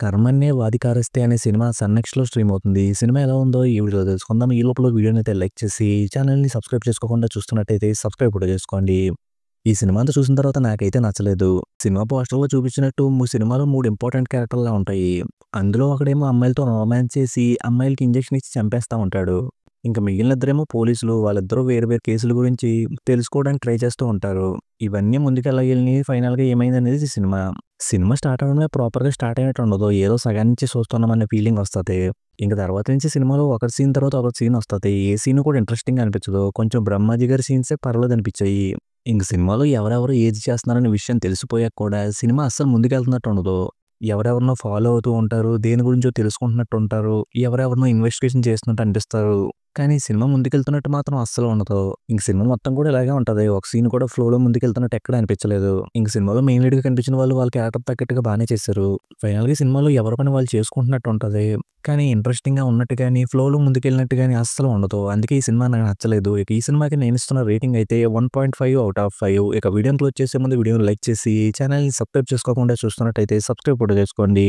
'కర్మణ్యేవాధికారస్తే' అనే cinema sun నెక్స్ట్‌లో stream అవుతుంది. ఈ సినిమా ఎలా ఉందో ఈ వీడియోలో తెలుసుకుందాం. ఈ లోపల వీడియోనైతే లైక్ చేసి ఛానెల్‌ని సబ్స్క్రైబ్ చేసుకోకుండా చూస్తున్నట్టయితే సబ్స్క్రైబ్ కూడా చేసుకోండి. ఈ సినిమా అంతా చూసిన తర్వాత నాకైతే నచ్చలేదు. సినిమా పోస్టర్‌లో చూపించినట్టు సినిమాలో 3 ఇంపార్టెంట్ క్యారెక్టర్‌లా ఉంటాయి. అందులో ఒకడేమో అమ్మాయిలతో రొమాన్స్ చేసి అమ్మాయిలకి ఇంజెక్షన్ ఇచ్చి చంపేస్తా ఉంటాడు. ఇంక మిగిలిన ఇద్దరేమో పోలీసులు. వాళ్ళిద్దరూ వేరు వేరు కేసుల గురించి తెలుసుకోవడానికి ట్రై చేస్తూ ఉంటారు. ఇవన్నీ ముందుకెలా ఫైనల్‌గా ఏమైందనేది సినిమా. సినిమా స్టార్ట్ అవ్వడమే ప్రాపర్‌గా స్టార్ట్ అయినట్టు ఉండదు. ఏదో సగం నుంచి చూస్తున్నామనే ఫీలింగ్ వస్తది. ఇంక తర్వాత నుంచి సినిమాలో ఒక సీన్ తర్వాత ఒక సీన్ వస్తది. ఏ సీన్ కూడా ఇంట్రెస్టింగ్‌గా అనిపించదు. కొంచెం బ్రహ్మాజీ గారి సీన్సే పర్లేదనిపించాయి. ఇంక సినిమాలో ఎవరెవరు ఏది చేస్తున్నారనే విషయం తెలిసిపోయాక కూడా సినిమా అస్సలు ముందుకెళ్తున్నట్టు ఉండదు. ఎవరెవరినో ఫాలో అవుతూ ఉంటారు. దేని గురించో తెలుసుకుంటున్నట్టు ఉంటారు. ఎవరెవరినో ఇన్వెస్టిగేషన్ చేస్తున్నట్టు అనిపిస్తారు. కానీ సినిమా ముందుకెళ్తున్నట్టు మాత్రం అస్సలు ఉండదు. ఇంక సినిమా మొత్తం కూడా ఇలాగే ఉంటది. ఒక సీన్ కూడా ఫ్లోలో ముందుకెళ్తున్నట్టు ఎక్కడ అనిపించలేదు. ఇంక సినిమాలో మెయిన్ లీడ్‌గా కనిపించిన వాళ్ళు వాళ్ళ క్యారెక్టర్ తగ్గట్టుగా బానే చేశారు. ఫైనల్‌గా సినిమాలో ఎవరి పని వాళ్ళు చేసుకుంటున్నట్టు ఉంటది. కానీ ఇంట్రెస్టింగ్‌గా ఉన్నట్టు గాని, ఫ్లోలో ముందుకెళ్ళినట్టు గాని అస్సలు ఉండదు. అందుకే ఈ సినిమా నాకు నచ్చలేదు. ఇక ఈ సినిమాకి నేనిస్తున్న రేటింగ్ అయితే 1.5 ఔట్ ఆఫ్ 5. ఇక వీడియోని క్లోజ్ చేసే ముందు వీడియోని లైక్ చేసి ఛానెల్‌ని సబ్స్క్రైబ్ చేసుకోకుండా చూస్తున్నట్టయితే సబ్స్క్రైబ్ కూడా చేసుకోండి.